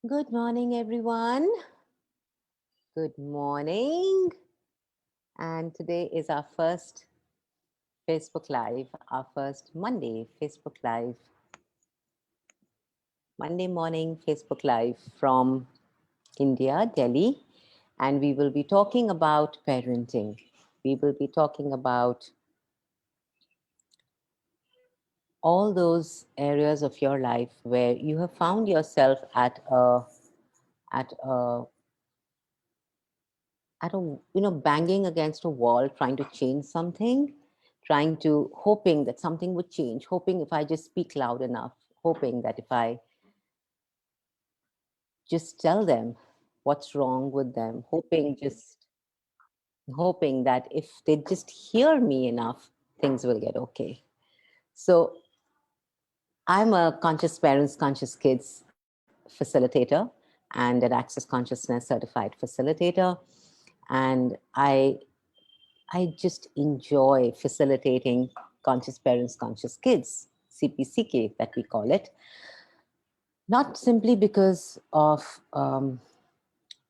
Good morning, everyone. Good morning. And today is our first Facebook Live, our first Monday Facebook Live, Monday morning Facebook Live from India, Delhi. And we will be talking about parenting. We will be talking about all those areas of your life where you have found yourself at a at a banging against a wall trying to change something, trying to hoping that something would change, hoping if I just speak loud enough, hoping that if I just tell them what's wrong with them, hoping that if they just hear me enough, things will get okay. So I'm a conscious parents conscious kids facilitator and an access consciousness certified facilitator, and I just enjoy facilitating conscious parents, conscious kids, CPCK that we call it, not simply because of the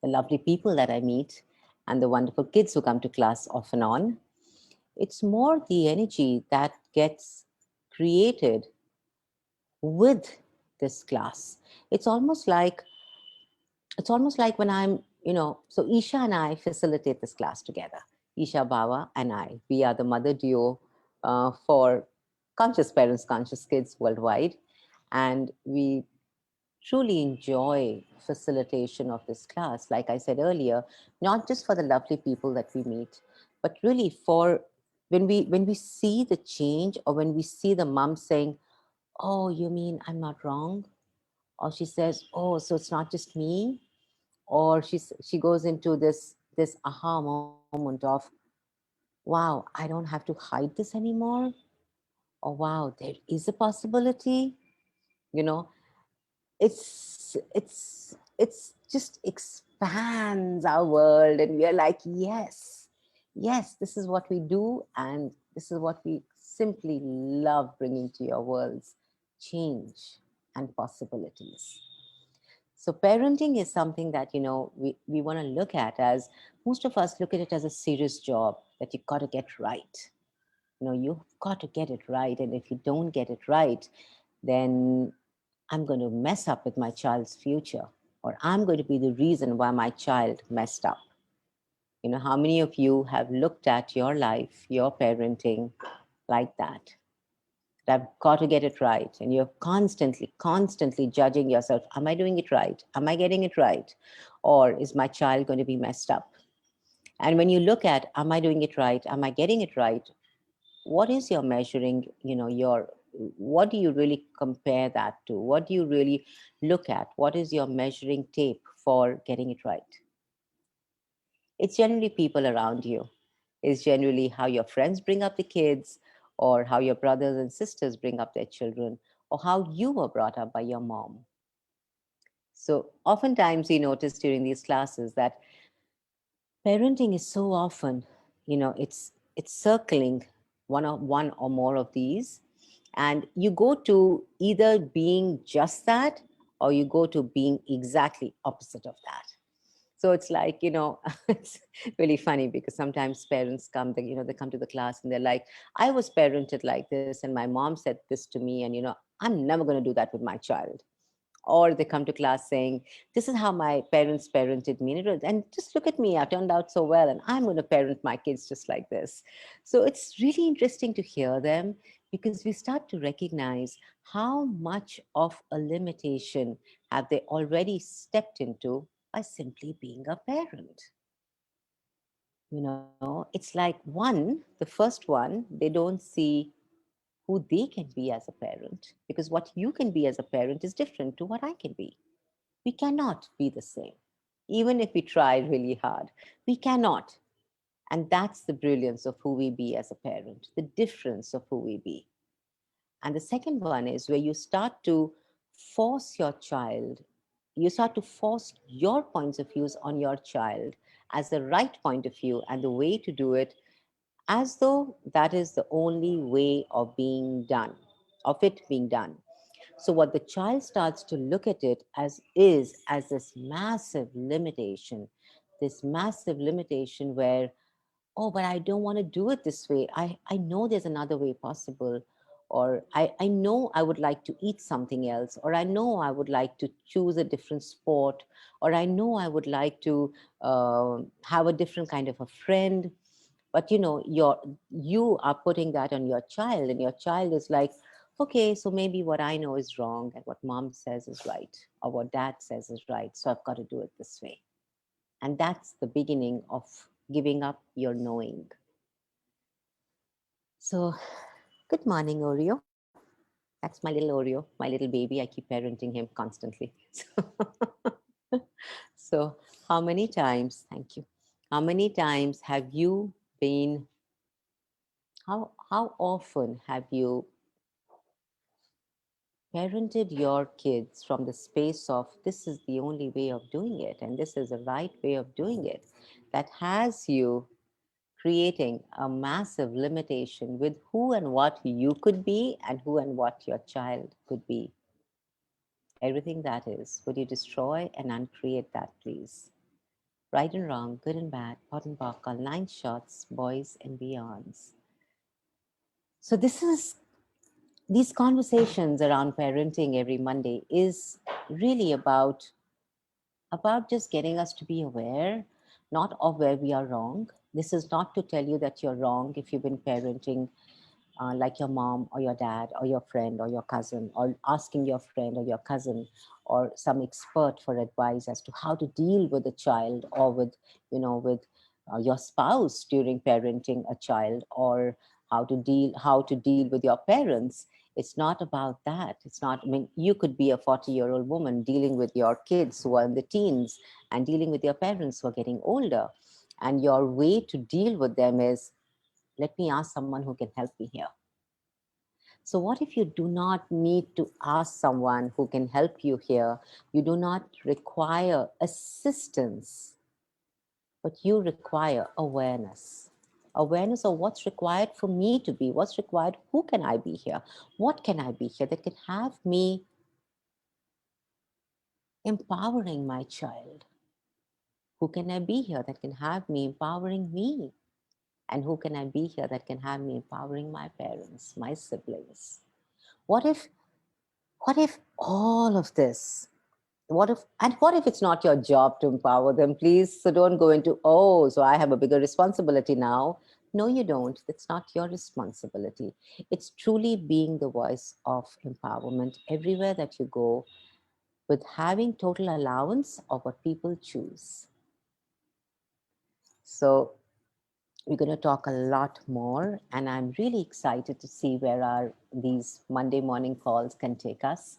lovely people that I meet and the wonderful kids who come to class off and on. It's more the energy that gets created with this class. It's almost like it's almost like when so Isha and I facilitate this class together. Isha Bawa and I, we are the mother duo for conscious parents, conscious kids worldwide. And we truly enjoy facilitation of this class, like I said earlier, not just for the lovely people that we meet, but really for when we see the change, or when we see the mom saying, oh, you mean I'm not wrong? Or she says, oh, so it's not just me, or she goes into this aha moment of, wow, I don't have to hide this anymore, or wow, there is a possibility. you know it's just expands our world, and we are like, yes, this is what we do, and this is what we simply love bringing to your worlds: change and possibilities. So parenting is something that we want to look at as, most of us look at it as a serious job that you've got to get right. You've got to get it right, and if you don't get it right, then I'm going to mess up with my child's future, or I'm going to be the reason why my child messed up. How many of you have looked at your life, your parenting, like that? I've got to get it right. And you're constantly judging yourself. Am I doing it right? Am I getting it right? Or is my child going to be messed up? And when you look at, am I doing it right? Am I getting it right? What is your measuring, what do you really compare that to? What do you really look at? What is your measuring tape for getting it right? It's generally people around you. It's generally how your friends bring up the kids, or how your brothers and sisters bring up their children, or how you were brought up by your mom. So oftentimes we notice during these classes that parenting is so often, it's circling one or more of these, and you go to either being just that, or you go to being exactly opposite of that. So it's like, it's really funny, because sometimes parents come, they come to the class and they're like, I was parented like this, and my mom said this to me, and I'm never going to do that with my child. Or they come to class saying, this is how my parents parented me, and just look at me, I turned out so well, and I'm going to parent my kids just like this. So it's really interesting to hear them, because we start to recognize how much of a limitation have they already stepped into by simply being a parent. It's like, the first one, they don't see who they can be as a parent, because what you can be as a parent is different to what I can be. We cannot be the same. Even if we try really hard, we cannot. And that's the brilliance of who we be as a parent, the difference of who we be. And the second one is where you start to force your child, you start to force your points of views on your child as the right point of view and the way to do it, as though that is the only way of being done, of it being done. So what the child starts to look at it as is as this massive limitation where, oh, but I don't want to do it this way. I know there's another way possible. Or I know I would like to eat something else. Or I know I would like to choose a different sport. Or I know I would like to have a different kind of a friend. But you are putting that on your child, and your child is like, okay, so maybe what I know is wrong and what mom says is right, or what dad says is right, so I've got to do it this way. And that's the beginning of giving up your knowing. So, good morning, Oreo. That's my little Oreo, my little baby. I keep parenting him constantly. So, how many times, thank you, how many times have you been, how often have you parented your kids from the space of this is the only way of doing it and this is the right way of doing it, that has you creating a massive limitation with who and what you could be and who and what your child could be. Everything that is, would you destroy and uncreate that, please? Right and wrong, good and bad, pot and pock, on line shots, boys and beyonds. So this is these conversations around parenting every Monday is really about just getting us to be aware, not of where we are wrong. This is not to tell you that you're wrong if you've been parenting like your mom or your dad or your friend or your cousin, or asking your friend or your cousin or some expert for advice as to how to deal with a child, or with your spouse during parenting a child, or how to deal with your parents. It's not about that. It's not, I mean, you could be a 40-year-old woman dealing with your kids who are in the teens and dealing with your parents who are getting older, and your way to deal with them is, let me ask someone who can help me here. So, what if you do not need to ask someone who can help you here? You do not require assistance, but you require awareness. Awareness of what's required for me to be, what's required, who can I be here? What can I be here that can have me empowering my child? Who can I be here that can have me empowering me? And who can I be here that can have me empowering my parents, my siblings? What if what if all of this, what if it's not your job to empower them, please? So don't go into, oh, so I have a bigger responsibility now. No, you don't. That's not your responsibility. It's truly being the voice of empowerment everywhere that you go, with having total allowance of what people choose. So we're going to talk a lot more, and I'm really excited to see where our these Monday morning calls can take us.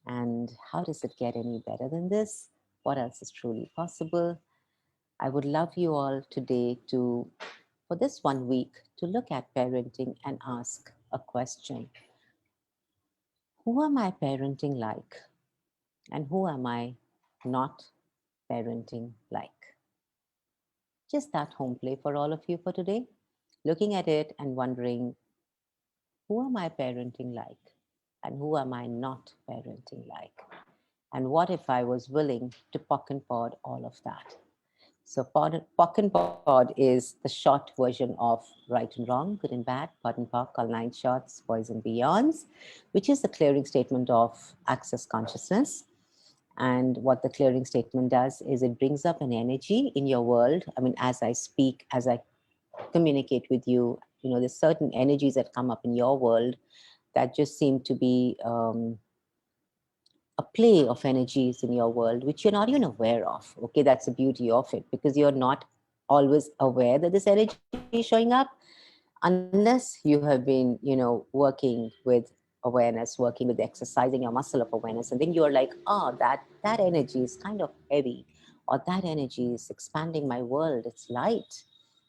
And how does it get any better than this? What else is truly possible? I would love you all today to, for this 1 week, to look at parenting and ask a question. Who am I parenting like? And who am I not parenting like? Just that home play for all of you for today. Looking at it and wondering, who am I parenting like? And who am I not parenting like? And what if I was willing to pock and pod all of that? So pock and pod is the short version of right and wrong, good and bad, pod and pock, all nine shots, boys and beyonds, which is the clearing statement of access consciousness. And what the clearing statement does is it brings up an energy in your world. I mean, as I speak, as I communicate with you, there's certain energies that come up in your world that just seem to be a play of energies in your world which you're not even aware of. Okay, that's the beauty of it, because you're not always aware that this energy is showing up, unless you have been working with awareness, working with exercising your muscle of awareness, and then you're like, oh, that energy is kind of heavy, or that energy is expanding my world, it's light.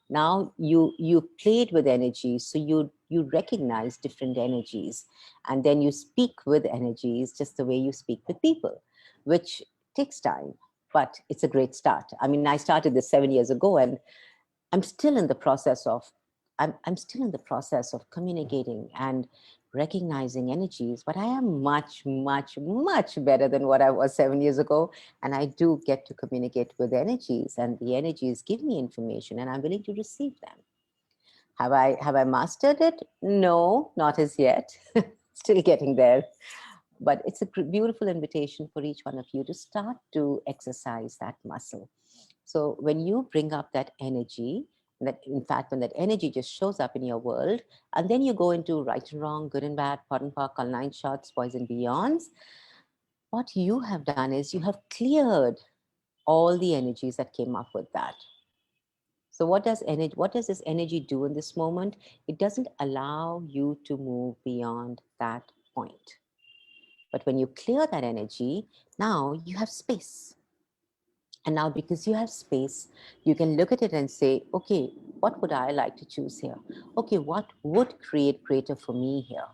Now you played with energy, so you recognize different energies, and then you speak with energies just the way you speak with people, which takes time, but it's a great start. I mean, I started this 7 years ago, and I'm still in the process of I'm still in the process of communicating and recognizing energies, but I am much, much, much better than what I was 7 years ago. And I do get to communicate with energies, and the energies give me information, and I'm willing to receive them. Have I mastered it? No, not as yet. Still getting there. But it's a beautiful invitation for each one of you to start to exercise that muscle. So when you bring up that energy, that in fact, when that energy just shows up in your world, and then you go into right and wrong, good and bad, pot and park, all nine shots, boys and beyonds, what you have done is you have cleared all the energies that came up with that. So what does this energy do in this moment? It doesn't allow you to move beyond that point. But when you clear that energy, now you have space. And now, because you have space, you can look at it and say, okay, what would I like to choose here? Okay, what would create greater for me here?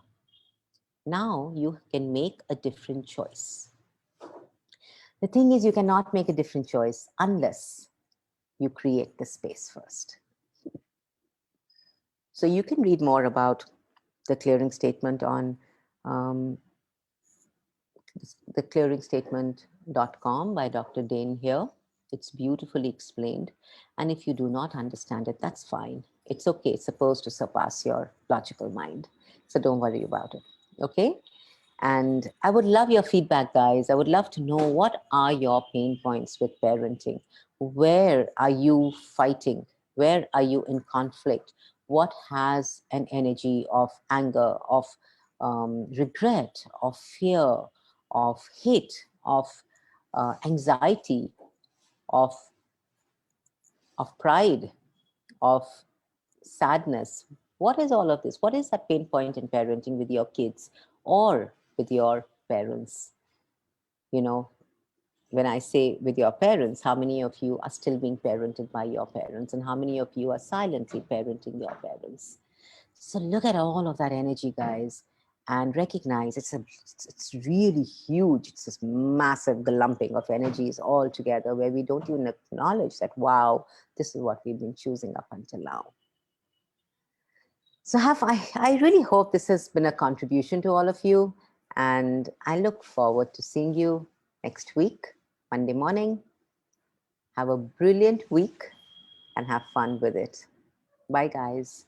Now you can make a different choice. The thing is, you cannot make a different choice unless you create the space first. So you can read more about the clearing statement on um, theclearingstatement.com by Dr. Dane here. It's beautifully explained. And if you do not understand it, that's fine. It's okay. It's supposed to surpass your logical mind. So don't worry about it. Okay? And I would love your feedback, guys. I would love to know, what are your pain points with parenting? Where are you fighting? Where are you in conflict? What has an energy of anger, of regret, of fear, of hate, of anxiety, of, of pride, of sadness? What is all of this? What is that pain point in parenting with your kids or with your parents? You know, when I say with your parents, how many of you are still being parented by your parents, and how many of you are silently parenting your parents? So look at all of that energy, guys, and recognize it's really huge. It's this massive glumping of energies all together, where we don't even acknowledge that, wow, this is what we've been choosing up until now. So I really hope this has been a contribution to all of you. And I look forward to seeing you next week, Monday morning. Have a brilliant week and have fun with it. Bye, guys.